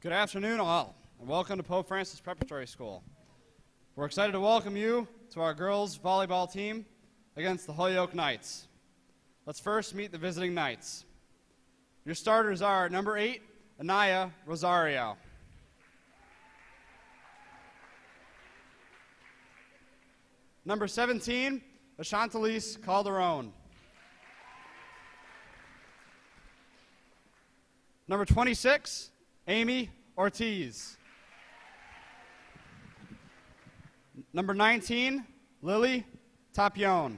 Good afternoon, all, and welcome to Pope Francis Preparatory School. We're excited to welcome you to our girls' volleyball team against the Holyoke Knights. Let's first meet the visiting Knights. Your starters are number 8, Anaya Rosario. Number 17, Ashantalise Calderon. Number 26, Amy Ortiz. Number 19, Lily Tapion.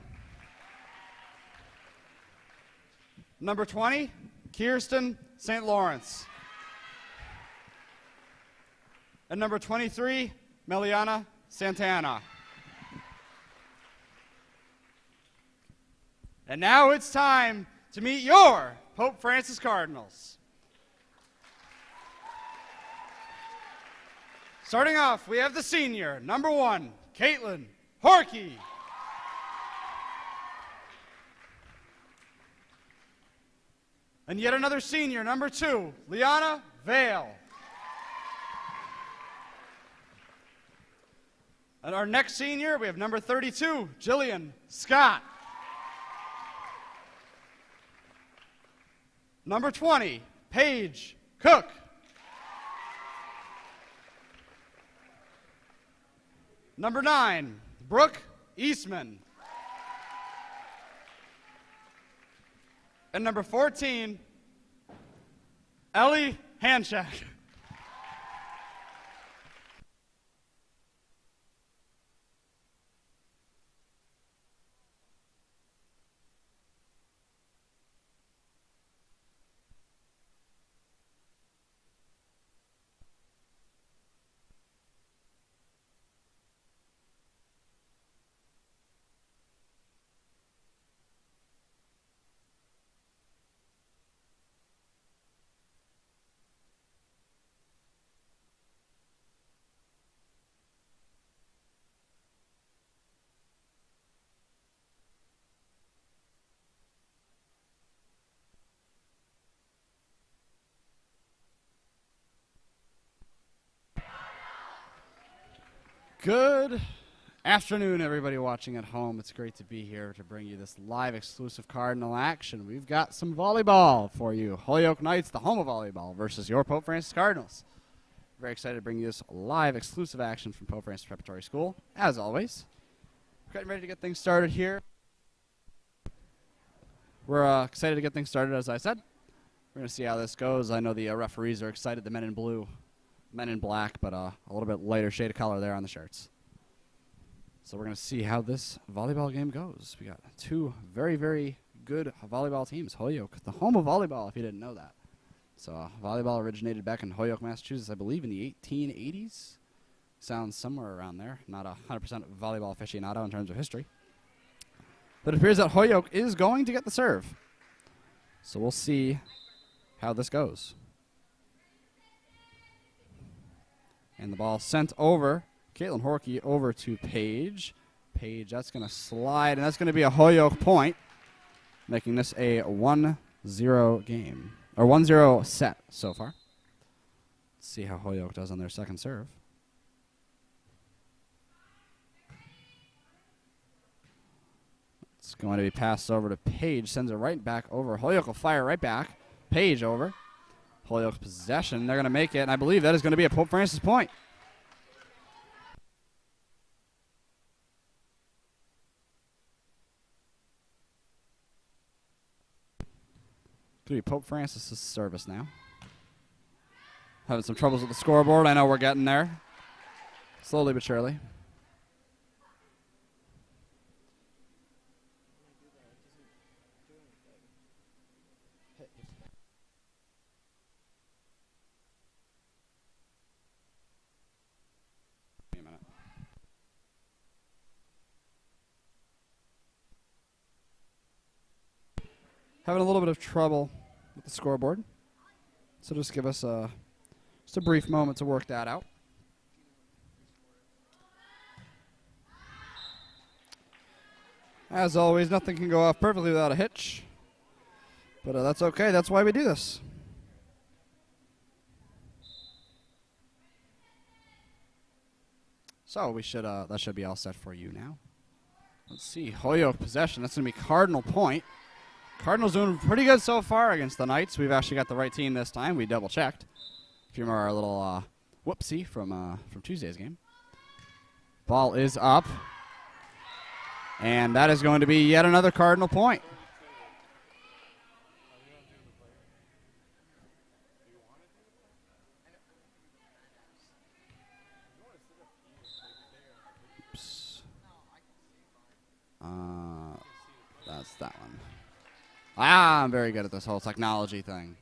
Number 20, Kirsten St. Lawrence. And number 23, Meliana Santana. And now it's time to meet your Pope Francis Cardinals. Starting off, we have the senior, number 1, Caitlin Horkey. And yet another senior, number 2, Liana Vale. And our next senior, we have number 32, Jillian Scott. Number 20, Paige Cook. Number 9, Brooke Eastman. And number 14, Ellie Hanchak. Good afternoon, everybody watching at home. It's great to be here to bring you this live exclusive Cardinal action. We've got some volleyball for you. Holyoke Knights, the home of volleyball, versus your Pope Francis Cardinals. Very excited to bring you this live exclusive action from Pope Francis Preparatory School, as always. We're getting ready to get things started here. We're excited to get things started, as I said. We're going to see how this goes. I know the referees are excited, the men in blue. Men in black, but a little bit lighter shade of color there on the shirts. So we're going to see how this volleyball game goes. We got two very, very good volleyball teams. Holyoke, the home of volleyball, if you didn't know that. So volleyball originated back in Holyoke, Massachusetts, I believe in the 1880s. Sounds somewhere around there. Not a 100% volleyball aficionado in terms of history. But it appears that Holyoke is going to get the serve. So we'll see how this goes. And the ball sent over, Caitlin Horkey over to Paige. Paige, that's going to slide, and that's going to be a Holyoke point, making this a 1-0 game, or 1-0 set so far. Let's see how Holyoke does on their second serve. It's going to be passed over to Paige, sends it right back over. Holyoke will fire right back. Paige over. Holyoke's possession. They're going to make it, and I believe that is going to be a Pope Francis point. Going to be Pope Francis' service now. Having some troubles with the scoreboard. I know we're getting there. Slowly but surely. Having a little bit of trouble with the scoreboard. So just give us just a brief moment to work that out. As always, nothing can go off perfectly without a hitch. But that's okay. That's why we do this. So we should that should be all set for you now. Let's see, Holyoke possession. That's going to be Cardinal point. Cardinals doing pretty good so far against the Knights. We've actually got the right team this time. We double checked. If you remember our little whoopsie from Tuesday's game. Ball is up, and that is going to be yet another Cardinal point. That's that one. I'm very good at this whole technology thing.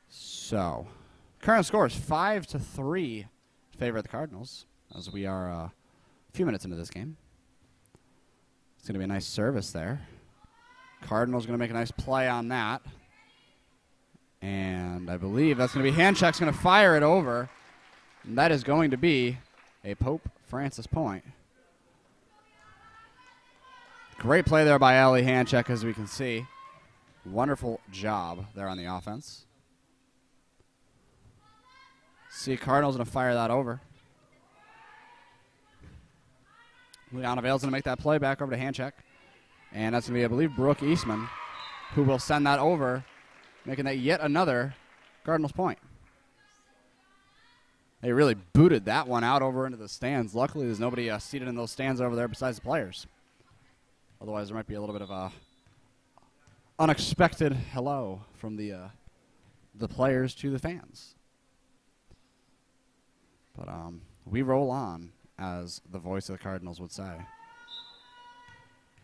So, current score is 5-3 in favor of the Cardinals, as we are a few minutes into this game. It's going to be a nice service there. Cardinals going to make a nice play on that. And I believe that's going to be hand check's going to fire it over. And that is going to be a Pope Francis point. Great play there by Allie Handcheck, as we can see. Wonderful job there on the offense. See, Cardinals going to fire that over. Liana Vale's going to make that play back over to Handcheck. And that's going to be, I believe, Brooke Eastman, who will send that over, making that yet another Cardinals point. They really booted that one out over into the stands. Luckily, there's nobody seated in those stands over there besides the players. Otherwise, there might be a little bit of a unexpected hello from the players to the fans. But we roll on, as the voice of the Cardinals would say.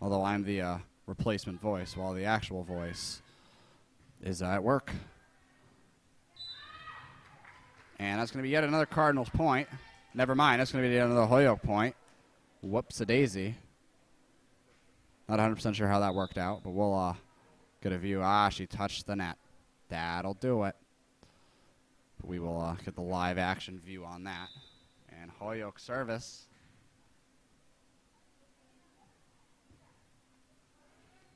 Although I'm the replacement voice, while the actual voice is at work. And that's going to be yet another Cardinals point. Never mind, that's going to be yet another Holyoke point. Whoops-a-daisy. Not 100% sure how that worked out, but we'll get a view. She touched the net. That'll do it. But we will get the live action view on that. And Holyoke service.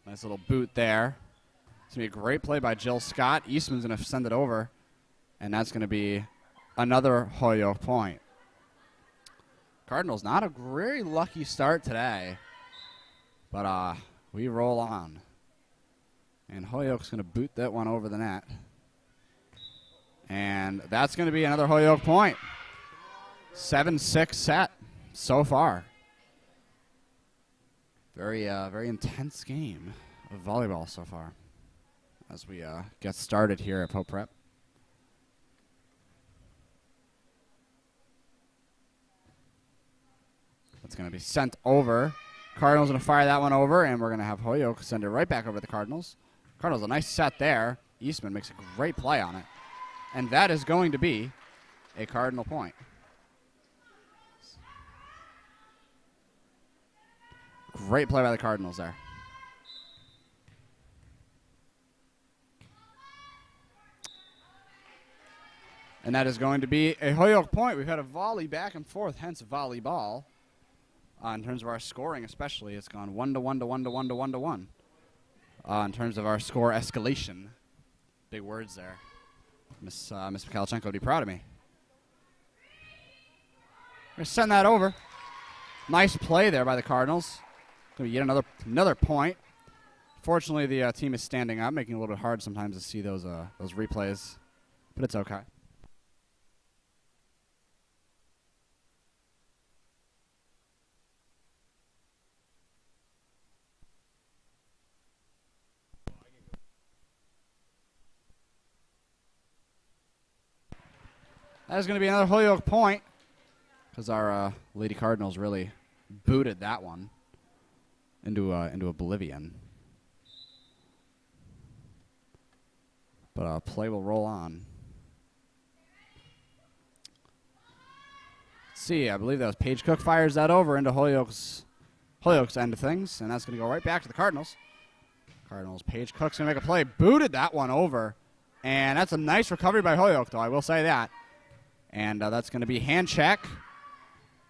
Nice little boot there. It's going to be a great play by Jill Scott. Eastman's going to send it over, and that's going to be another Holyoke point. Cardinals, not a very lucky start today. But we roll on. And Holyoke's going to boot that one over the net. And that's going to be another Holyoke point. 7-6 set so far. Very intense game of volleyball so far as we get started here at Pope Prep. That's going to be sent over. Cardinals going to fire that one over, and we're going to have Holyoke send it right back over to the Cardinals. Cardinals, a nice set there. Eastman makes a great play on it. And that is going to be a Cardinal point. Great play by the Cardinals there. And that is going to be a Holyoke point. We've had a volley back and forth, hence volleyball. In terms of our scoring especially, it's gone 1-1 to 1 to 1 to 1 to 1. In terms of our score escalation. Big words there. Miss Mikhailchenko would be proud of me. We're going to send that over. Nice play there by the Cardinals. Going to be yet another point. Fortunately, the team is standing up, making it a little bit hard sometimes to see those replays, but it's okay. That is going to be another Holyoke point because our Lady Cardinals really booted that one into oblivion. But play will roll on. Let's see, I believe that was Paige Cook fires that over into Holyoke's end of things, and that's going to go right back to the Cardinals. Paige Cook's going to make a play. Booted that one over, and that's a nice recovery by Holyoke, though, I will say that. And that's going to be hand check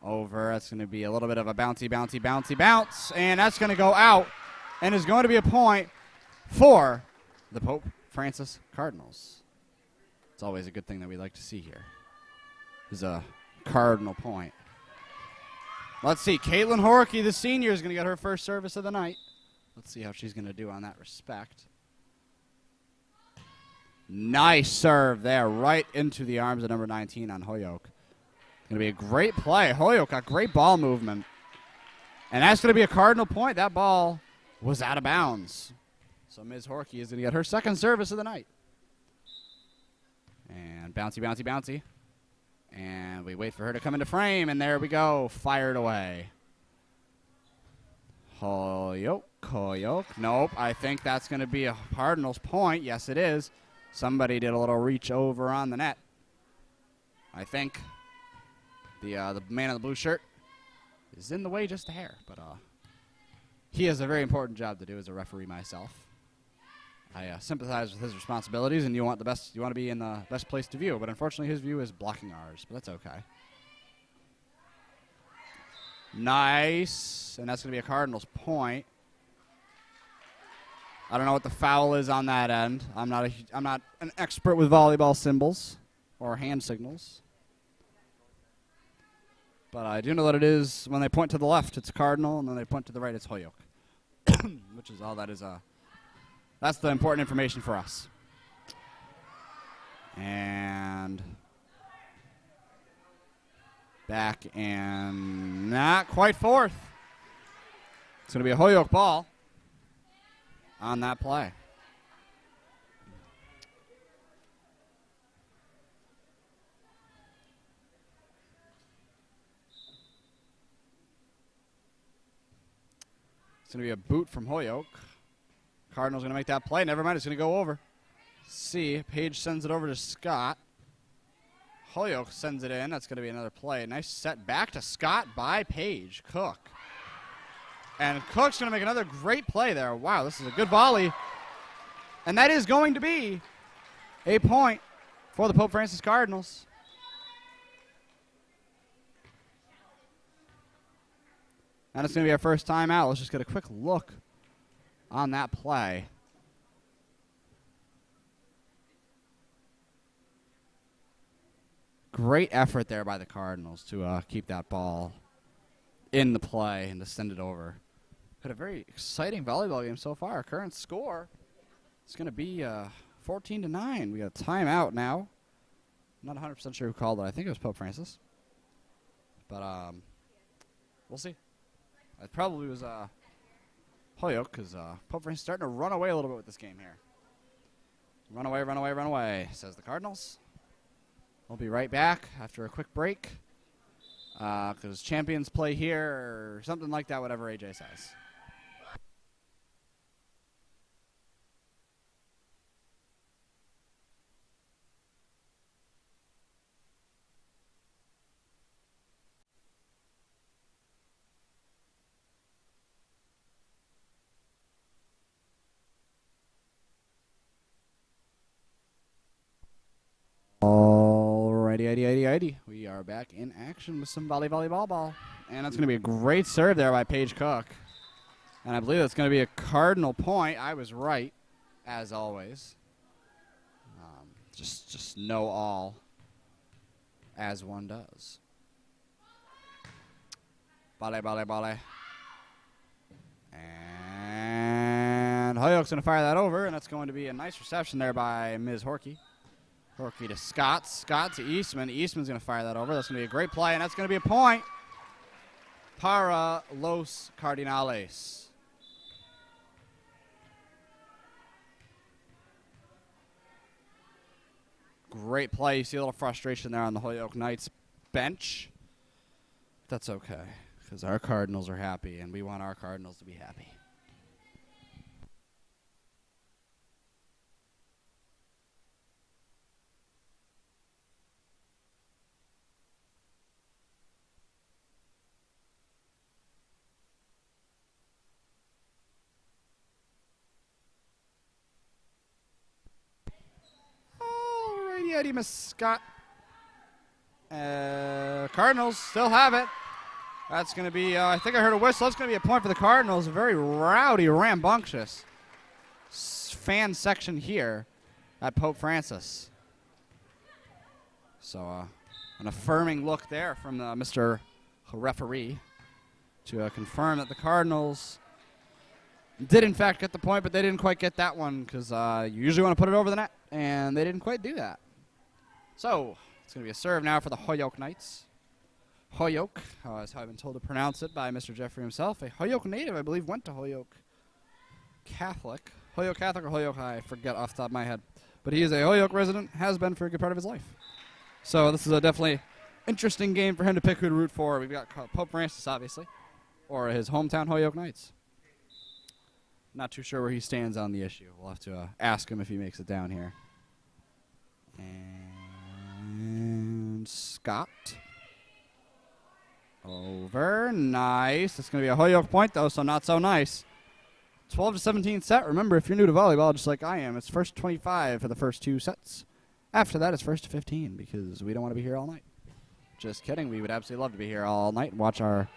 over. That's going to be a little bit of a bouncy, bounce. And that's going to go out and is going to be a point for the Pope Francis Cardinals. It's always a good thing that we like to see here. Is a Cardinal point. Let's see. Caitlin Horkey, the senior, is going to get her first service of the night. Let's see how she's going to do on that respect. Nice serve there, right into the arms of number 19 on Holyoke. Going to be a great play. Holyoke got great ball movement. And that's going to be a Cardinal point. That ball was out of bounds. So Ms. Horkey is going to get her second service of the night. And bouncy, bouncy, bouncy. And we wait for her to come into frame, and there we go. Fired away. Holyoke. Nope, I think that's going to be a Cardinals point. Yes, it is. Somebody did a little reach over on the net. I think the man in the blue shirt is in the way just a hair, but he has a very important job to do as a referee myself. I sympathize with his responsibilities, and you want to be in the best place to view, but unfortunately his view is blocking ours, but that's okay. Nice, and that's going to be a Cardinals point. I don't know what the foul is on that end. I'm not an expert with volleyball symbols or hand signals. But I do know that it is, when they point to the left, it's Cardinal, and then they point to the right, it's Holyoke. Which is all that is. That's the important information for us. And back and not quite fourth. It's going to be a Holyoke ball on that play. It's going to be a boot from Holyoke. Cardinals going to make that play. Never mind, it's going to go over. See, Page sends it over to Scott. Holyoke sends it in. That's going to be another play. Nice set back to Scott by Page. Cook. And Cook's going to make another great play there. Wow, this is a good volley. And that is going to be a point for the Pope Francis Cardinals. And it's going to be our first time out. Let's just get a quick look on that play. Great effort there by the Cardinals to keep that ball in the play and to send it over. Had a very exciting volleyball game so far. Our current score is going to be 14-9. We got a timeout now. I'm not 100% sure who called it. I think it was Pope Francis. But we'll see. It probably was Holyoke, because Pope Francis is starting to run away a little bit with this game here. Run away, run away, run away, says the Cardinals. We'll be right back after a quick break, because champions play here or something like that, whatever AJ says. Alrighty. We are back in action with some volleyball. And that's going to be a great serve there by Paige Cook. And I believe that's going to be a Cardinal point. I was right, as always. Just know all, as one does. Volley. And Holyoke's going to fire that over, and that's going to be a nice reception there by Ms. Horkey. Horkey to Scott. Scott to Eastman. Eastman's going to fire that over. That's going to be a great play, and that's going to be a point. Para los Cardinales. Great play. You see a little frustration there on the Holyoke Knights bench. That's okay, because our Cardinals are happy, and we want our Cardinals to be happy. Miss Scott. Cardinals still have it. That's going to be, I think I heard a whistle. That's going to be a point for the Cardinals. A very rowdy, rambunctious fan section here at Pope Francis. So an affirming look there from Mr. Referee. to confirm that the Cardinals did, in fact, get the point, but they didn't quite get that one because you usually want to put it over the net, and they didn't quite do that. So it's going to be a serve now for the Holyoke Knights. Holyoke, as I've been told to pronounce it by Mr. Jeffrey himself. A Holyoke native, I believe, went to Holyoke Catholic. Holyoke Catholic or Holyoke High, I forget off the top of my head. But he is a Holyoke resident, has been for a good part of his life. So this is a definitely interesting game for him to pick who to root for. We've got Pope Francis, obviously, or his hometown Holyoke Knights. Not too sure where he stands on the issue. We'll have to ask him if he makes it down here. And Scott. Over. Nice. It's going to be a Holyoke point, though, so not so nice. 12-17 set. Remember, if you're new to volleyball, just like I am, it's first 25 for the first 2 sets. After that, it's first to 15 because we don't want to be here all night. Just kidding. We would absolutely love to be here all night and watch our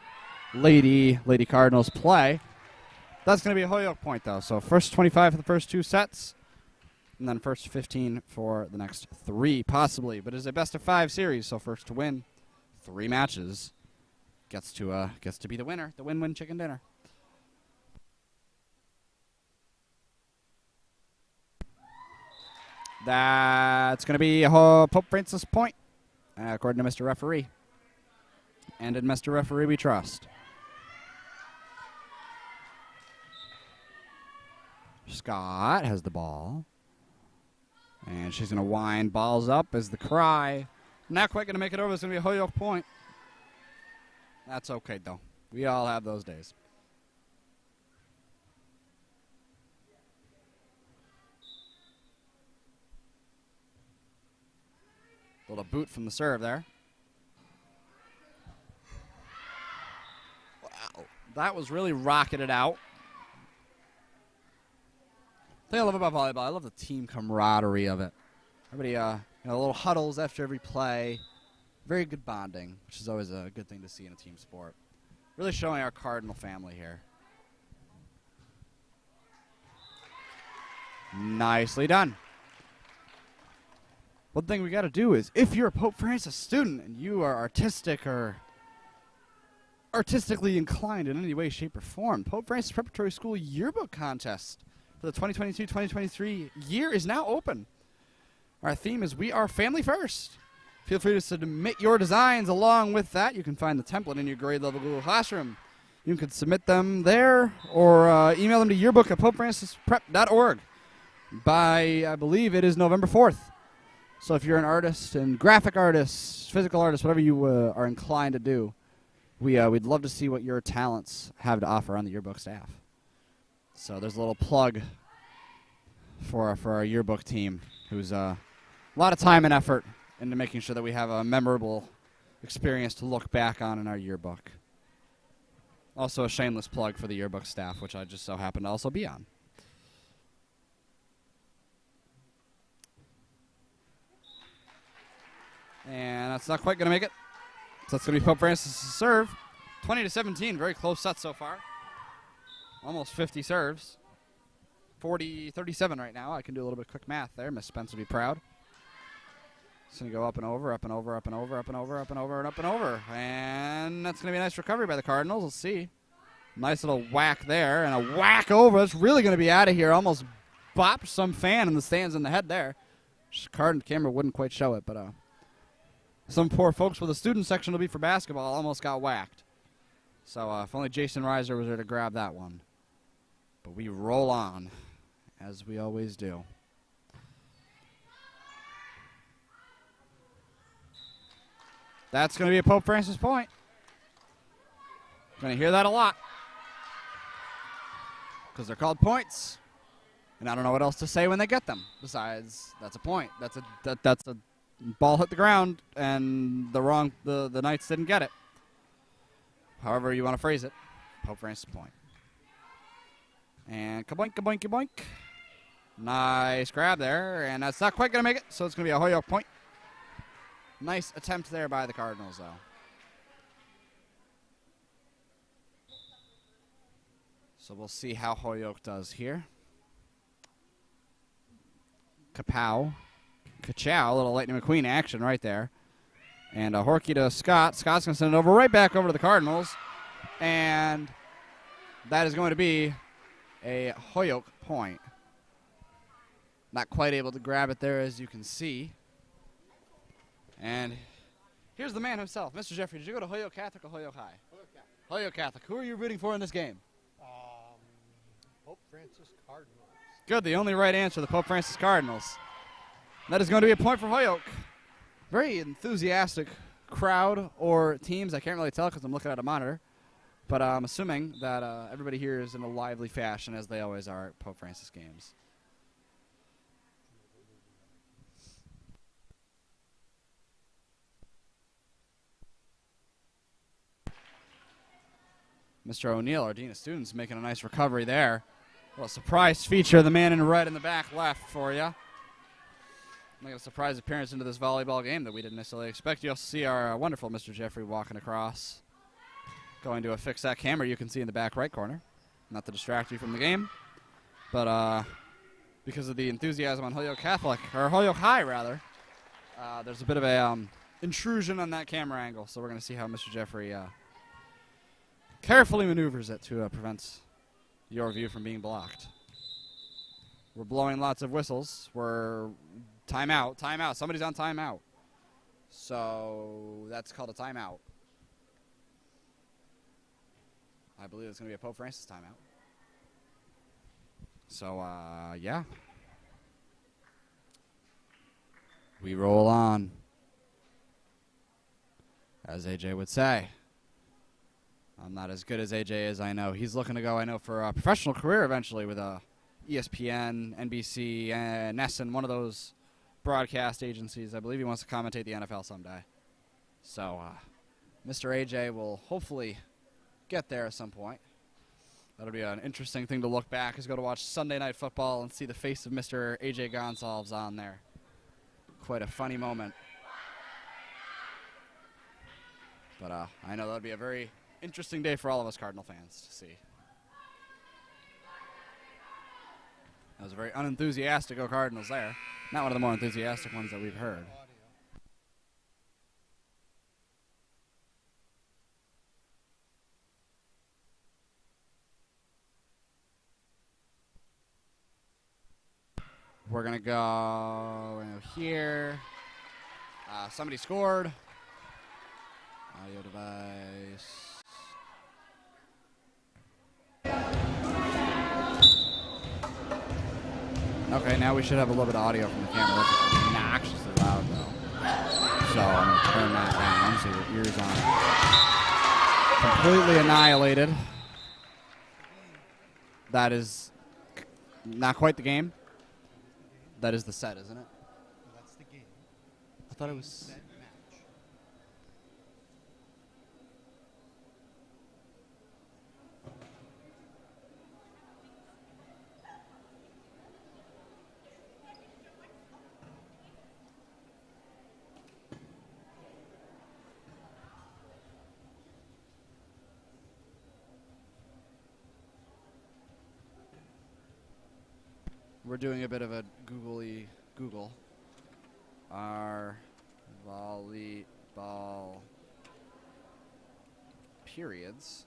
Lady Cardinals play. That's going to be a Holyoke point, though. So first 25 for the first 2 sets, and then first 15 for the next 3, possibly. But it's a best-of-5 series, so first to win 3 matches gets to be the winner, the win-win chicken dinner. That's going to be Pope Francis point, according to Mr. Referee. And in Mr. Referee we trust. Scott has the ball. And she's going to wind balls up as the cry. Not quite going to make it over. It's going to be a Holyoke point. That's okay, though. We all have those days. Little boot from the serve there. Wow. That was really rocketed out. The thing I love about volleyball, I love the team camaraderie of it. Everybody, little huddles after every play. Very good bonding, which is always a good thing to see in a team sport. Really showing our Cardinal family here. Nicely done. One thing we got to do is, if you're a Pope Francis student and you are artistic or artistically inclined in any way, shape, or form, Pope Francis Preparatory School Yearbook Contest for the 2022-2023 year is now open. Our theme is We Are Family First. Feel free to submit your designs. Along with that, you can find the template in your grade level Google Classroom. You can submit them there or email them to yearbook@popefrancisprep.org by, I believe it is November 4th. So if you're an artist and graphic artist, physical artist, whatever you are inclined to do, we'd love to see what your talents have to offer on the yearbook staff. So there's a little plug for our yearbook team, who's a lot of time and effort into making sure that we have a memorable experience to look back on in our yearbook. Also a shameless plug for the yearbook staff, which I just so happen to also be on. And that's not quite going to make it. So that's going to be Pope Francis' serve. 20-17, very close set so far. Almost 50 serves. 40-37 right now. I can do a little bit of quick math there. Miss Spence will be proud. It's going to go up and over, up and over, up and over, up and over, up and over, and up and over. And that's going to be a nice recovery by the Cardinals. We'll see. Nice little whack there and a whack over. It's really going to be out of here. Almost bopped some fan in the stands in the head there. Card camera wouldn't quite show it, but some poor folks with the student section will be for basketball almost got whacked. So if only Jason Reiser was there to grab that one. But we roll on, as we always do. That's going to be a Pope Francis point. Going to hear that a lot. Because they're called points. And I don't know what else to say when they get them. Besides, that's a point. That's a ball hit the ground, and the Knights didn't get it. However you want to phrase it, Pope Francis point. And kaboink, kaboink, kaboink. Nice grab there, and that's not quite going to make it, so it's going to be a Holyoke point. Nice attempt there by the Cardinals, though. So we'll see how Holyoke does here. Kapow. Ka-chow, a little Lightning McQueen action right there. And a Horky to Scott. Scott's going to send it over right back over to the Cardinals. And that is going to be a Holyoke point. Not quite able to grab it there, as you can see. And here's the man himself. Mr. Jeffrey, did you go to Holyoke Catholic or Holyoke High? Holyoke Catholic. Holyoke Catholic. Who are you rooting for in this game? Pope Francis Cardinals. Good, the only right answer, the Pope Francis Cardinals. That is going to be a point for Holyoke. Very enthusiastic crowd or teams. I can't really tell because I'm looking at a monitor. But I'm assuming that everybody here is in a lively fashion, as they always are at Pope Francis games. Mr. O'Neill, our Dean of Students, making a nice recovery there. A little surprise feature, the man in red in the back left for you. Making a surprise appearance into this volleyball game that we didn't necessarily expect. You'll see our wonderful Mr. Jeffrey walking across. Going to affix that camera you can see in the back right corner. Not to distract you from the game, but because of the enthusiasm on Holyoke Catholic, or Holyoke High rather, there's a bit of a intrusion on that camera angle. So we're going to see how Mr. Jeffrey carefully maneuvers it to prevent your view from being blocked. We're blowing lots of whistles. We're timeout, timeout. Somebody's on timeout. So that's called a timeout. I believe it's going to be a Pope Francis timeout. So, yeah. We roll on. As AJ would say. I'm not as good as AJ is, I know. He's looking to go, I know, for a professional career eventually with ESPN, NBC, and NESN, one of those broadcast agencies. I believe he wants to commentate the NFL someday. So, Mr. AJ will hopefully get there at some point. That'll be an interesting thing to look back, is go to watch Sunday Night Football and see the face of Mr. AJ Gonsalves on there. Quite a funny moment. But I know that'll be a very interesting day for all of us Cardinal fans to see. That was a very unenthusiastic Go Cardinals there. Not one of the more enthusiastic ones that we've heard. We're going to go here. Somebody scored. Audio device. Okay, now we should have a little bit of audio from the camera. That's obnoxiously loud, though. So I'm going to turn that down so your ears aren't completely annihilated. That is not quite the game. That is the set, isn't it? That's the game. I thought it was Set match. We're doing a bit of a Google. Our volleyball periods.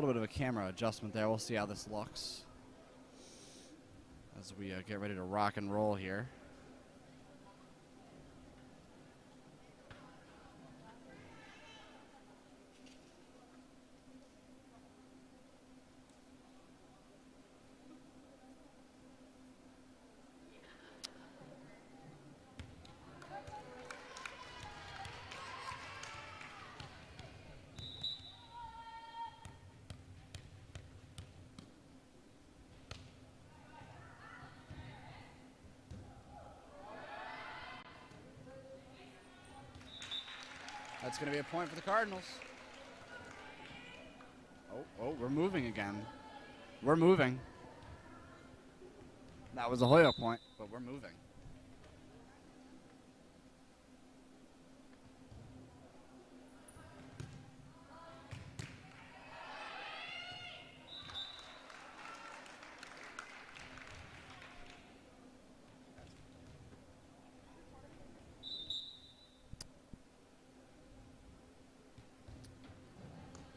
little bit of a camera adjustment there. We'll see how this looks as we get ready to rock and roll here. That's going to be a point for the Cardinals. Oh, we're moving again. We're moving. That was a Holyoke point, but we're moving.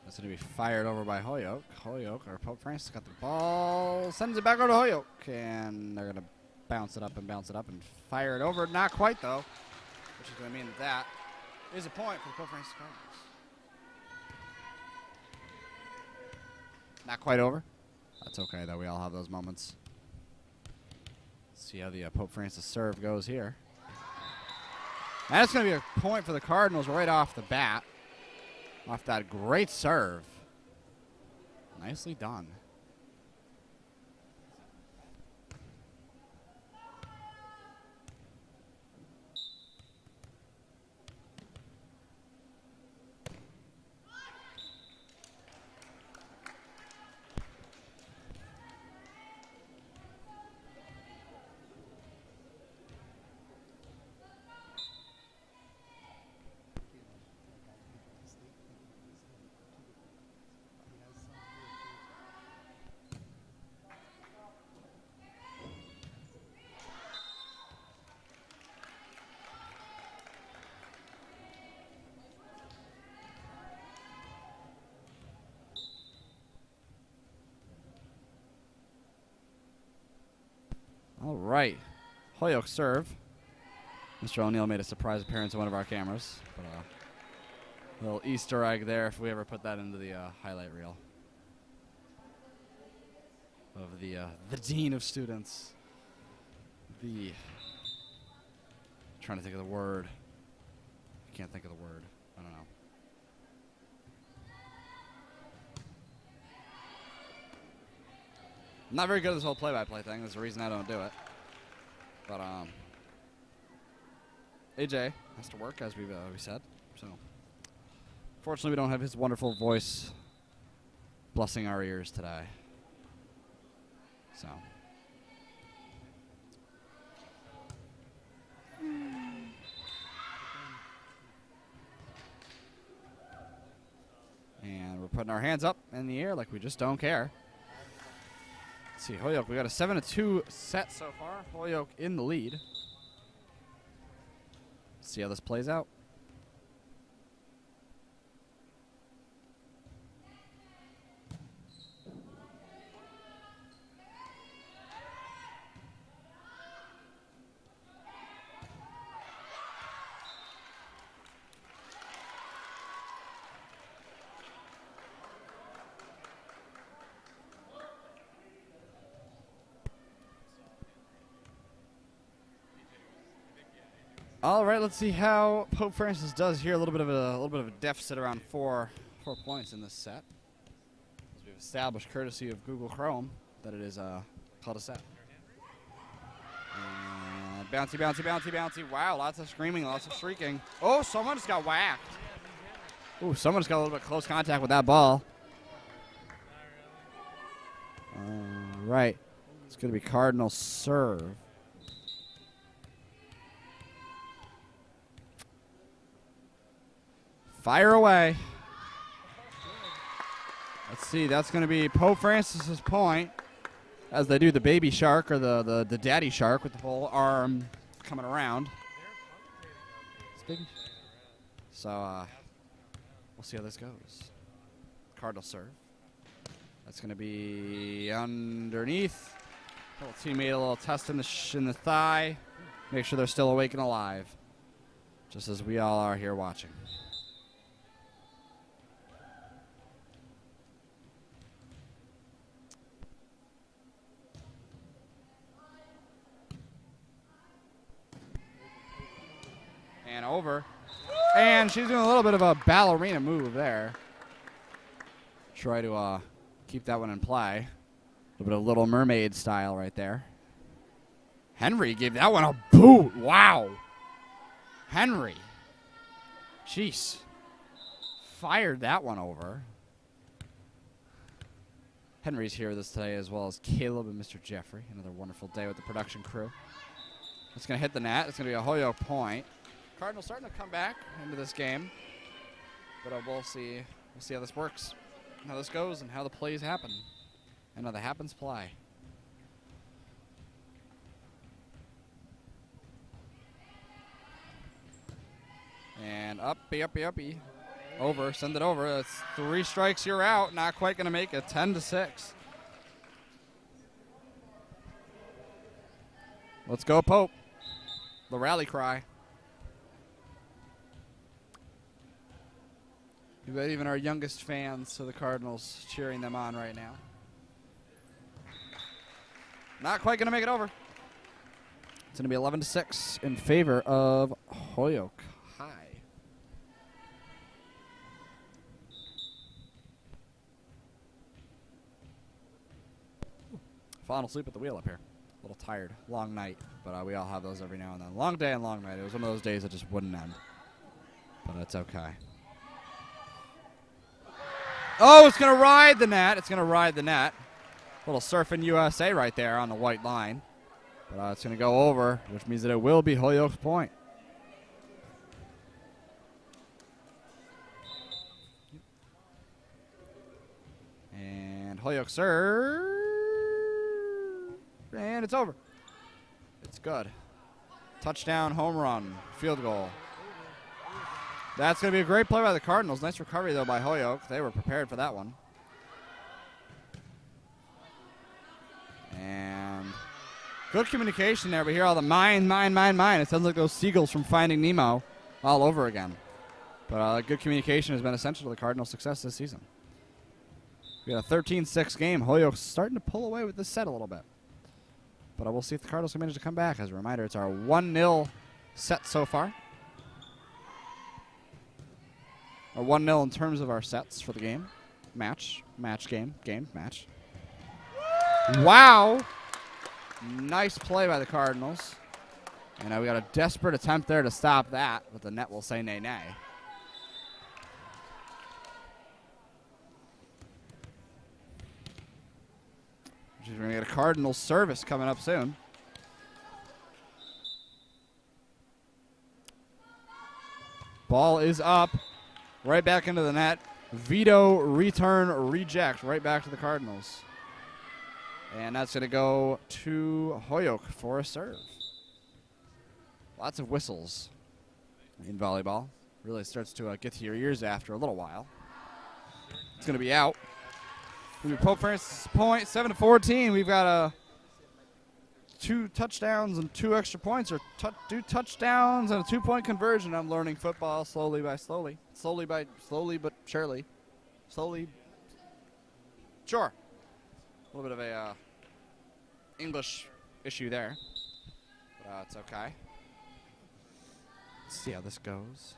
That's going to be fired over by Holyoke. Holyoke, or Pope Francis, got the ball, sends it back over to Holyoke, and they're going to bounce it up and fire it over. Not quite, though, which is going to mean that is a point for the Pope Francis Cardinals. Not quite over. That's okay, though. We all have those moments. Let's see how the Pope Francis serve goes here. And it's going to be a point for the Cardinals right off the bat. Off that great serve. Nicely done. All right. Holyoke serve. Mr. O'Neill made a surprise appearance on one of our cameras. But a little Easter egg there if we ever put that into the highlight reel. Of the Dean of Students. Trying to think of the word. I can't think of the word. I don't know. I'm not very good at this whole play-by-play thing. That's the reason I don't do it. But AJ has to work, as we said. So, fortunately, we don't have his wonderful voice blessing our ears today. So. And we're putting our hands up in the air like we just don't care. Let's see, Holyoke, we got a 7-2 set so far. Holyoke in the lead. See how this plays out. All right, let's see how Pope Francis does here. A little bit of a deficit, around four points in this set. As we've established, courtesy of Google Chrome, that it is called a set. And bouncy, bouncy, bouncy, bouncy. Wow, lots of screaming, lots of shrieking. Oh, someone just got whacked. Ooh, someone just got a little bit close contact with that ball. All right, it's going to be Cardinal serve. Fire away. Let's see, that's going to be Pope Francis's point as they do the baby shark or the daddy shark with the whole arm coming around. So we'll see how this goes. Cardinal serve. That's going to be underneath. Little teammate, a little test in the thigh. Make sure they're still awake and alive, just as we all are here watching. And over. And she's doing a little bit of a ballerina move there. Try to keep that one in play. A little bit of Little Mermaid style right there. Henry gave that one a boot. Wow. Henry. Jeez. Fired that one over. Henry's here with us today, as well as Caleb and Mr. Jeffrey. Another wonderful day with the production crew. It's going to hit the net. It's going to be a Holyoke point. Cardinals starting to come back into this game. But we'll see. We'll see how this works, how this goes, and how the plays happen. And how the happens play. And uppy. Over. Send it over. That's 3 strikes. You're out. Not quite going to make it. 10-6. Let's go, Pope. The rally cry. You've got even our youngest fans of the Cardinals cheering them on right now. Not quite going to make it over. It's going to be 11-6 in favor of Holyoke High. Falling asleep at the wheel up here. A little tired. Long night, but we all have those every now and then. Long day and long night. It was one of those days that just wouldn't end. But that's okay. Oh, it's going to ride the net. It's going to ride the net. Little Surfing USA right there on the white line. But it's going to go over, which means that it will be Holyoke's point. And Holyoke serve. And it's over. It's good. Touchdown, home run, field goal. That's going to be a great play by the Cardinals. Nice recovery, though, by Holyoke. They were prepared for that one. And good communication there. We hear all the mine. It sounds like those seagulls from Finding Nemo all over again. But good communication has been essential to the Cardinals' success this season. We got a 13-6 game. Holyoke's starting to pull away with this set a little bit. But we'll see if the Cardinals can manage to come back. As a reminder, it's our 1-0 set so far. Or 1-0 in terms of our sets for the game. Match, game, match. Wow. Nice play by the Cardinals. And we got a desperate attempt there to stop that, but the net will say nay. We're going to get a Cardinals service coming up soon. Ball is up. Right back into the net. Veto, return, reject. Right back to the Cardinals. And that's going to go to Holyoke for a serve. Lots of whistles in volleyball. Really starts to get to your ears after a little while. It's going to be out. Going to be Pope Francis' point, 7-14. We've got 2 touchdowns and 2 extra points, or 2 touchdowns and a 2-point conversion. I'm learning football slowly but surely. Sure. A little bit of a English issue there, but it's okay. Let's see how this goes.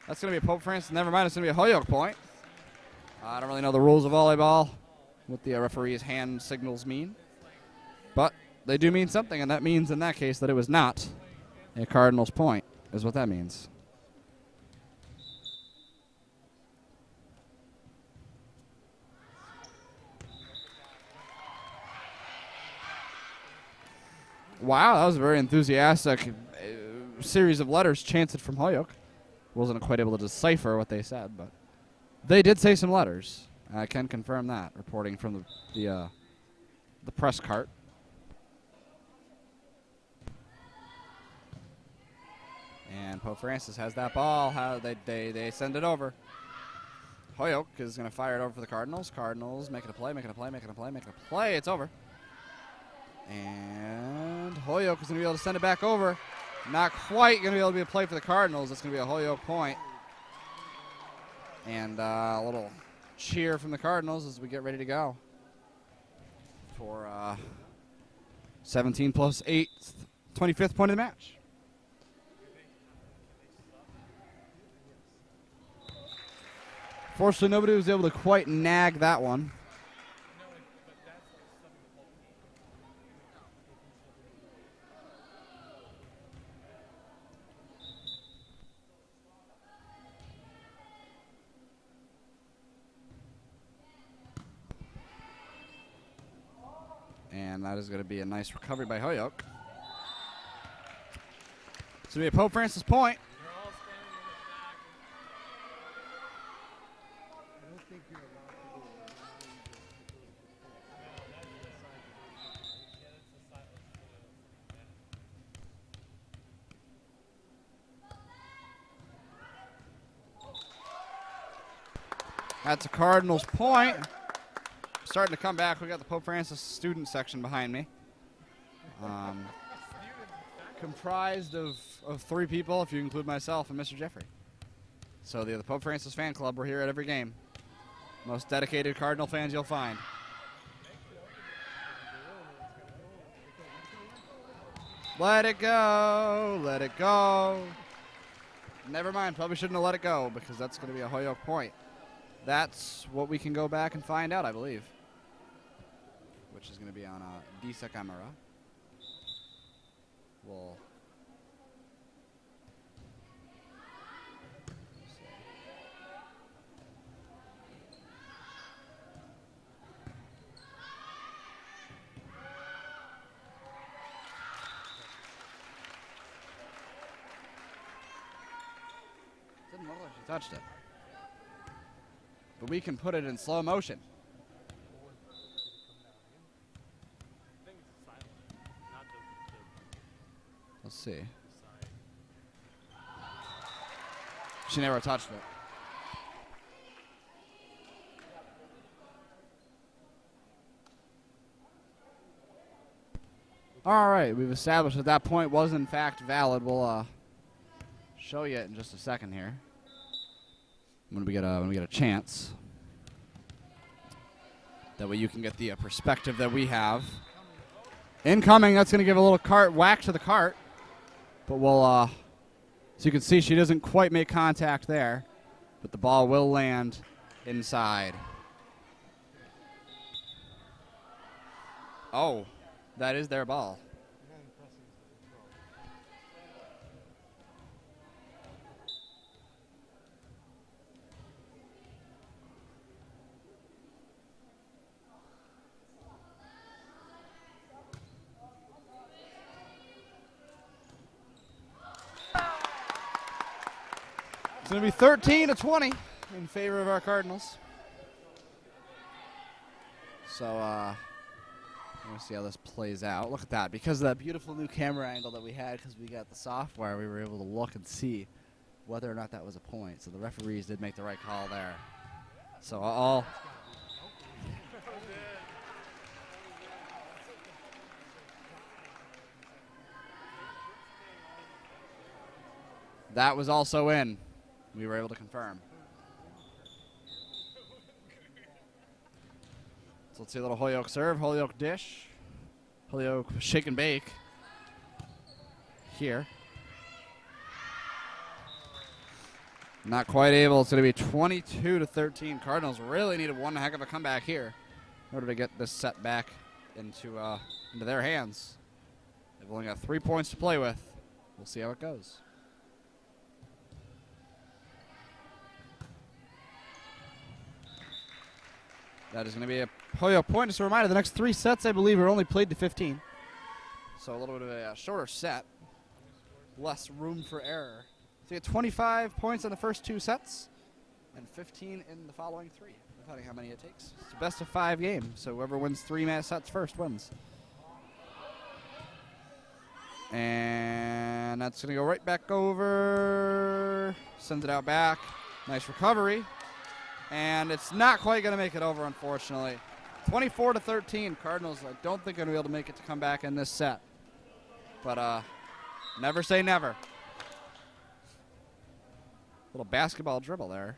That's going to be a Pope Francis. Never mind, it's going to be a Holyoke point. I don't really know the rules of volleyball, what the referee's hand signals mean. But they do mean something, and that means in that case that it was not a Cardinals point, is what that means. Wow, that was a very enthusiastic series of letters chanted from Holyoke. Wasn't quite able to decipher what they said, but they did say some letters. I can confirm that, reporting from the press cart. And Pope Francis has that ball. How they send it over. Holyoke is going to fire it over for the Cardinals. Cardinals making a play, making a play, making a play, making a play. It's over. And Holyoke is going to be able to send it back over. Not quite going to be able to be a play for the Cardinals. It's going to be a Holyoke point. And a little cheer from the Cardinals as we get ready to go for 17 plus 8, 25th point of the match. Fortunately, nobody was able to quite nag that one. And that is going to be a nice recovery by Holyoke. It's going to be a Pope Francis point. That's a Cardinals point. Starting to come back. We got the Pope Francis student section behind me. Comprised of 3 people, if you include myself and Mr. Jeffrey. So the Pope Francis fan club, we're here at every game. Most dedicated Cardinal fans you'll find. Let it go, let it go. Never mind, probably shouldn't have let it go because that's going to be a Holyoke point. That's what we can go back and find out, I believe. Which is going to be on a DISA camera. We'll didn't look like she touched it. But we can put it in slow motion. Let's see. She never touched it. All right, we've established that point was in fact valid. We'll show you it in just a second here. When we get a chance. That way you can get the perspective that we have. Incoming, that's going to give a little cart whack to the cart. But we'll, so you can see she doesn't quite make contact there. But the ball will land inside. Oh, that is their ball. It's going to be 13-20 in favor of our Cardinals. So, we're going to see how this plays out. Look at that. Because of that beautiful new camera angle that we had, because we got the software, we were able to look and see whether or not that was a point. So the referees did make the right call there. So all... That was also in. We were able to confirm. So let's see a little Holyoke serve, Holyoke dish. Holyoke shake and bake here. Not quite able. It's going to be 22-13. Cardinals really needed one heck of a comeback here in order to get this set back into their hands. They've only got 3 points to play with. We'll see how it goes. That is going to be a Holyoke point. Just a reminder, the next 3 sets, I believe, are only played to 15. So a little bit of a shorter set. Less room for error. So you get 25 points on the first 2 sets and 15 in the following 3, depending how many it takes. It's a best of 5 game, so whoever wins 3 sets first wins. And that's going to go right back over. Sends it out back. Nice recovery. And it's not quite going to make it over, unfortunately. 24-13. Cardinals, I don't think, are going to be able to make it to come back in this set. But never say never. Little basketball dribble there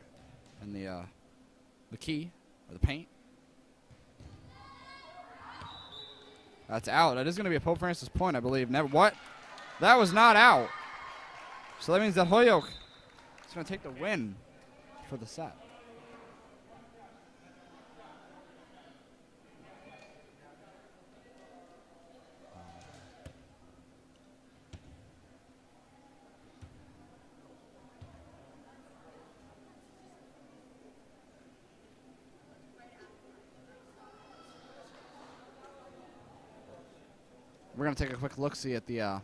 in the key, or the paint. That's out. That is going to be a Pope Francis point, I believe. Never. What? That was not out. So that means that Holyoke is going to take the win for the set. We're going to take a quick look-see at the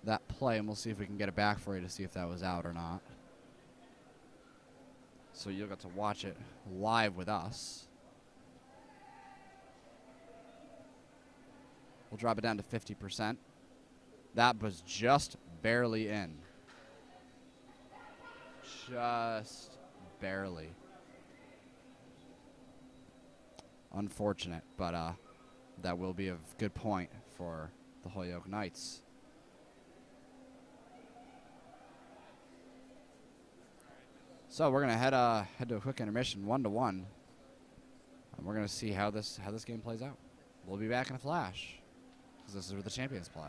that play, and we'll see if we can get it back for you to see if that was out or not. So you'll get to watch it live with us. We'll drop it down to 50%. That was just barely in. Just barely. Unfortunate, but that will be a good point for the Holyoke Knights. So we're gonna head to a quick intermission, 1-1, and we're gonna see how this game plays out. We'll be back in a flash, because this is where the champions play.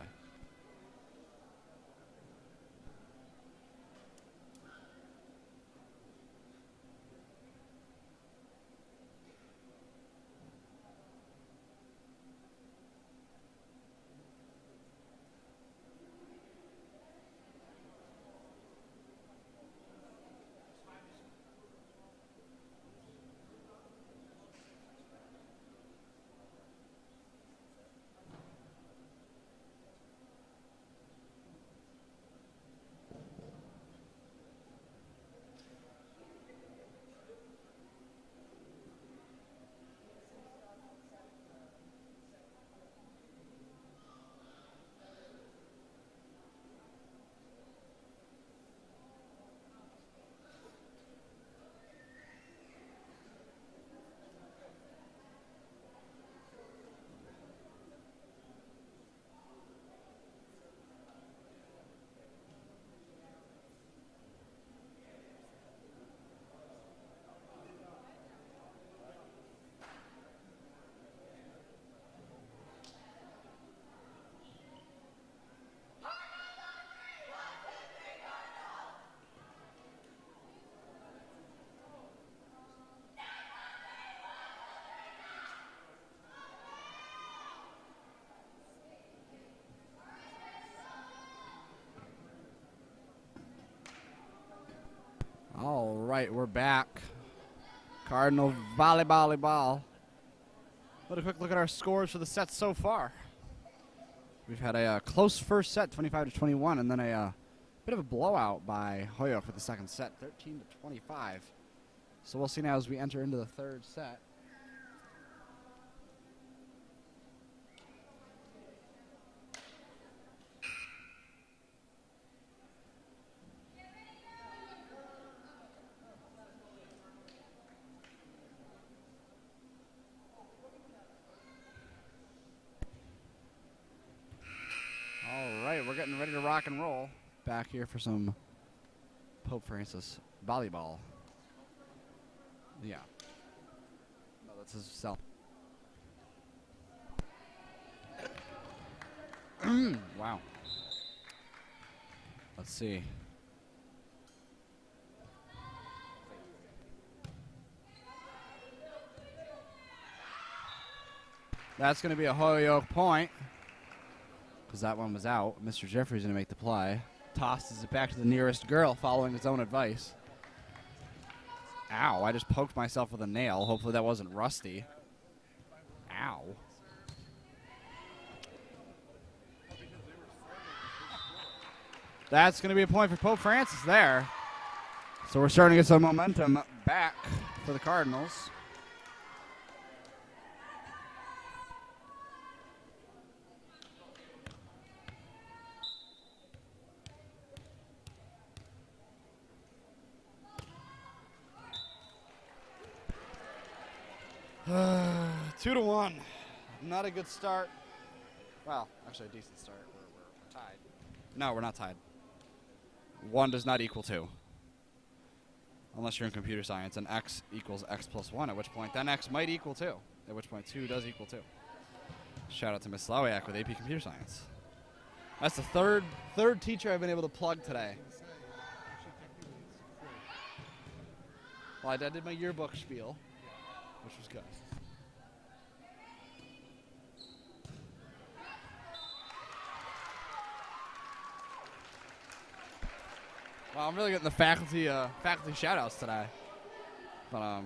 All right, we're back. Cardinal volleyball. Let a quick look at our scores for the set so far. We've had a close first set, 25-21, and then a bit of a blowout by Holyoke for the second set, 13-25. So we'll see now as we enter into the third set. We're getting ready to rock and roll. Back here for some Pope Francis volleyball. Yeah. No, that's his cell. Wow. Let's see. That's going to be a Holyoke point, because that one was out. Mr. Jeffrey's going to make the play. Tosses it back to the nearest girl, following his own advice. Ow, I just poked myself with a nail. Hopefully that wasn't rusty. Ow. That's going to be a point for Pope Francis there. So we're starting to get some momentum back for the Cardinals. 2-1. Not a good start. Well, actually a decent start. We're tied. No, we're not tied. 1 does not equal 2. Unless you're in computer science, and x equals x plus 1, at which point then x might equal 2. At which point 2 does equal 2. Shout out to Miss Slowiak with AP Computer Science. That's the third teacher I've been able to plug today. Well, I did my yearbook spiel, which was good. Well, I'm really getting the faculty shout-outs today. But,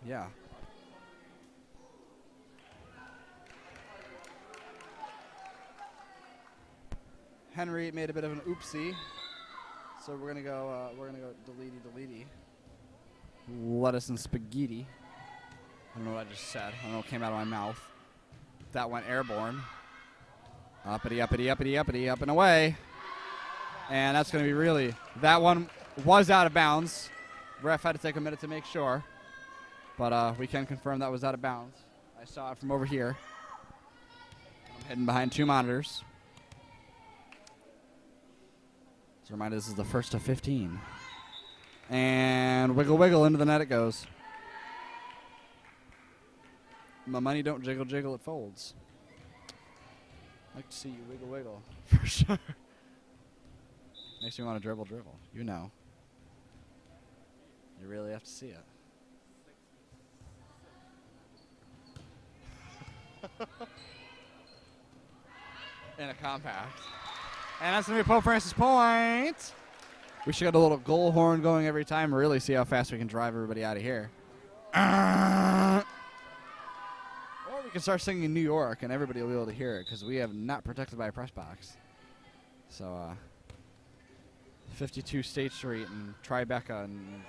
yeah. Henry made a bit of an oopsie, so we're gonna go deleety. Lettuce and spaghetti. I don't know what I just said. I don't know what came out of my mouth. That went airborne. Uppity, uppity, uppity, uppity, up and away. And that's going to be really, that one was out of bounds. Ref had to take a minute to make sure. But we can confirm that was out of bounds. I saw it from over here. I'm hidden behind 2 monitors. As a reminder, this is the first of 15. And wiggle, wiggle, into the net it goes. My money don't jiggle, jiggle, it folds. I'd like to see you wiggle, wiggle, for sure. Makes me want to dribble, dribble. You know. You really have to see it. In a compact. And that's going to be Pope Francis point. We should get a little goal horn going every time and really see how fast we can drive everybody out of here. Or we can start singing New York and everybody will be able to hear it because we have not protected by a press box. So, 52 State Street in Tribeca in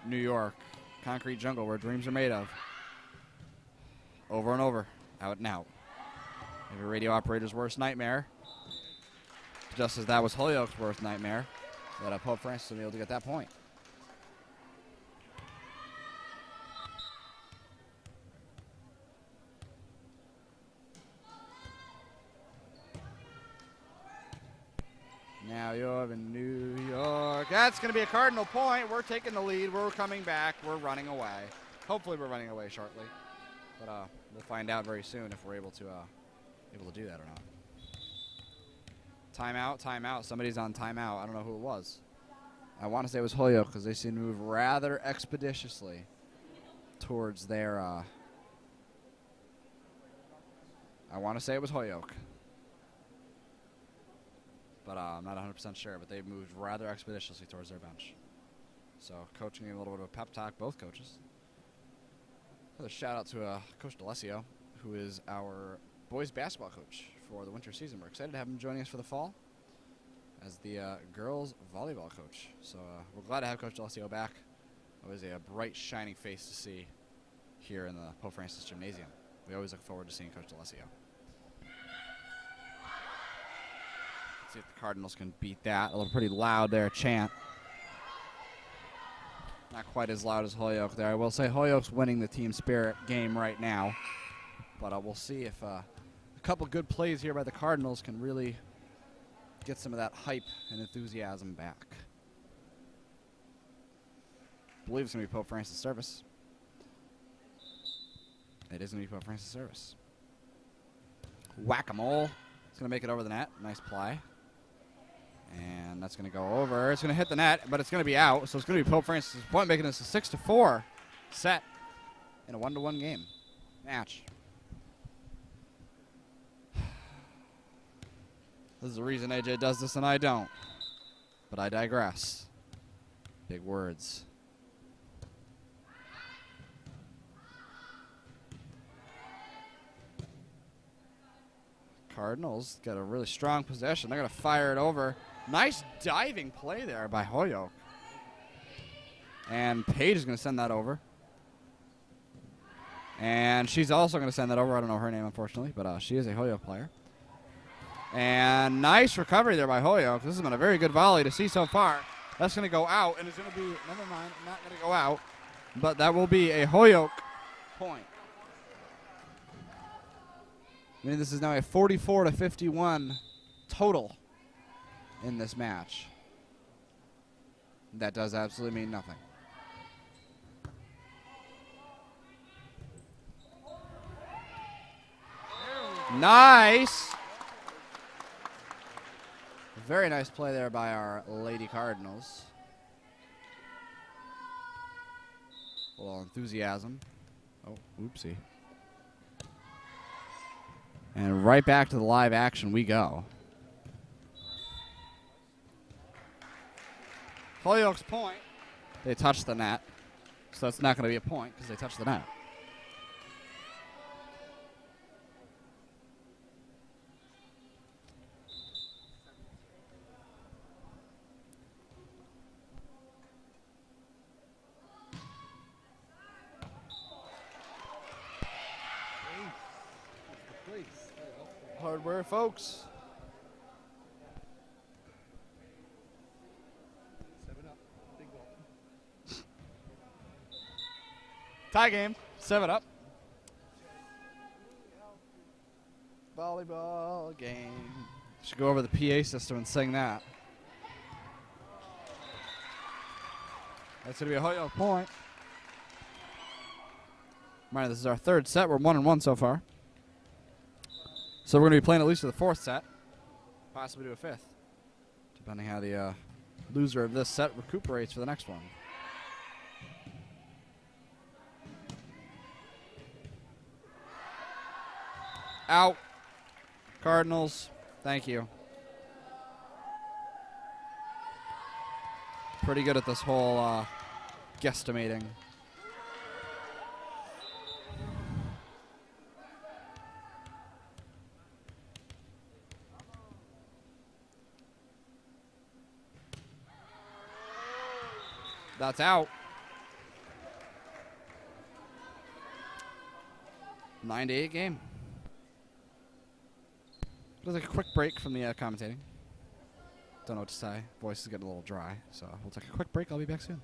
New York. Concrete jungle where dreams are made of. Over and over. Out and out. Every radio operator's worst nightmare. Just as that was Holyoke's worst nightmare. That Pope Francis will be able to get that point. Now you're in New York. That's going to be a Cardinal point. We're taking the lead. We're coming back. We're running away. Hopefully we're running away shortly. But we'll find out very soon if we're able to do that or not. Timeout, timeout. Somebody's on timeout. I don't know who it was. I want to say it was Holyoke because they seem to move rather expeditiously towards their I want to say it was Holyoke. But I'm not 100% sure, but they've moved rather expeditiously towards their bench. So coaching a little bit of a pep talk, both coaches. Another shout out to Coach D'Alessio, who is our boys basketball coach for the winter season. We're excited to have him joining us for the fall as the girls volleyball coach. So we're glad to have Coach D'Alessio back. Always a bright, shining face to see here in the Pope Francis Gymnasium. We always look forward to seeing Coach D'Alessio. Let's see if the Cardinals can beat that. A little pretty loud there, chant. Not quite as loud as Holyoke there. I will say Holyoke's winning the team spirit game right now. But we'll see if a couple good plays here by the Cardinals can really get some of that hype and enthusiasm back. I believe it's going to be Pope Francis service. It is going to be Pope Francis service. Whack-a-mole. It's going to make it over the net. Nice play. And that's going to go over. It's going to hit the net, but it's going to be out. So it's going to be Pope Francis' point, making this a 6-4 set in a 1-1 game match. This is the reason AJ does this and I don't. But I digress. Big words. Cardinals got a really strong possession. They're going to fire it over. Nice diving play there by Holyoke. And Paige is going to send that over. And she's also going to send that over. I don't know her name, unfortunately, but she is a Holyoke player. And nice recovery there by Holyoke. This has been a very good volley to see so far. That's going to go out, and it's going to be, never mind, not going to go out. But that will be a Holyoke point. I mean, this is now a 44-51 total in this match. That does absolutely mean nothing. Nice. Very nice play there by our Lady Cardinals. A little enthusiasm. Oh, oopsie. And right back to the live action we go. Holyoke's point. They touched the net. So that's not going to be a point because they touched the net. Hardware, folks. 7 up. Big goal. Tie game. 7 up. Volleyball game. Should go over the PA system and sing that. That's going to be a Holyoke point. Right, this is our third set. We're 1-1 so far. So we're going to be playing at least to the fourth set, possibly to a fifth, depending how the loser of this set recuperates for the next one. Out. Cardinals, thank you. Pretty good at this whole guesstimating. That's out. 9-8 game. We'll take a quick break from the commentating. Don't know what to say. Voice is getting a little dry, so we'll take a quick break. I'll be back soon.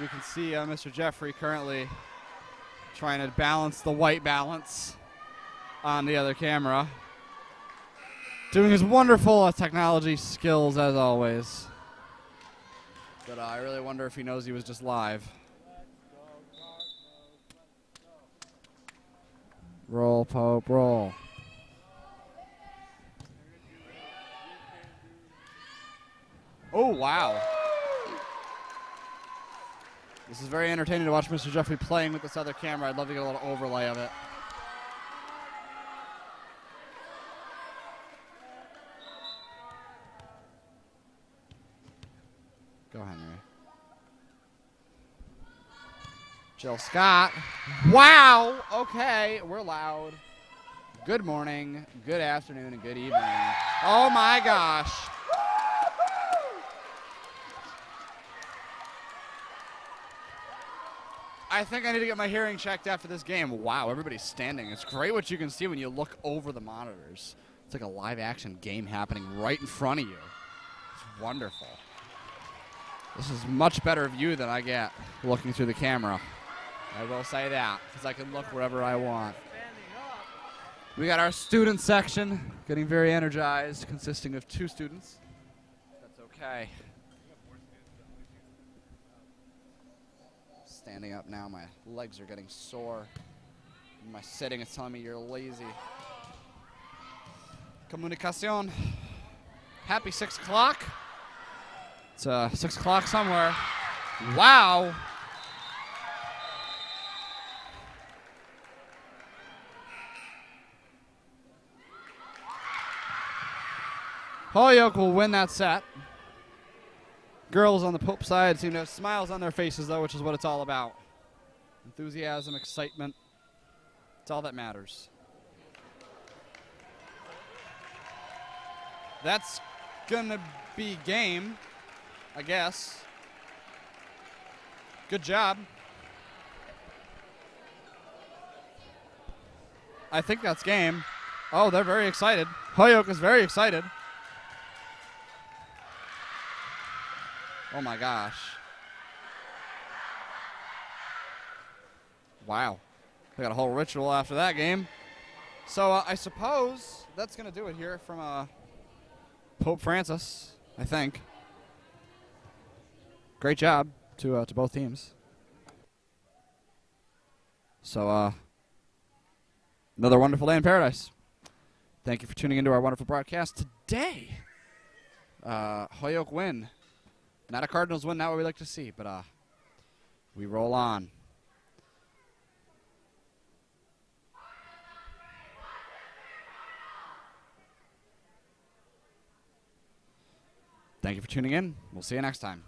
You can see Mr. Jeffrey currently trying to balance the white balance on the other camera. Doing his wonderful technology skills as always. But I really wonder if he knows he was just live. Roll, Pope, roll. Oh, wow. This is very entertaining to watch Mr. Jeffrey playing with this other camera. I'd love to get a little overlay of it. Go, Henry. Jill Scott. Wow. Okay, we're loud. Good morning, good afternoon, and good evening. Oh, my gosh. I think I need to get my hearing checked after this game. Wow, everybody's standing. It's great what you can see when you look over the monitors. It's like a live action game happening right in front of you. It's wonderful. This is much better view than I get looking through the camera. I will say that, because I can look wherever I want. We got our student section getting very energized, consisting of 2 students. That's okay. Standing up now, my legs are getting sore. My sitting is telling me you're lazy. Comunicación. Happy 6 o'clock. It's 6 o'clock somewhere. Wow. Holyoke will win that set. Girls on the Pope side seem to have smiles on their faces, though, which is what it's all about. Enthusiasm, excitement. It's all that matters. That's going to be game, I guess. Good job. I think that's game. Oh, they're very excited. Holyoke is very excited. Oh, my gosh. Wow. They got a whole ritual after that game. So I suppose that's going to do it here from Pope Francis, I think. Great job to both teams. So another wonderful day in paradise. Thank you for tuning into our wonderful broadcast today. Holyoke win. Not a Cardinals win, not what we like to see, but we roll on. Thank you for tuning in. We'll see you next time.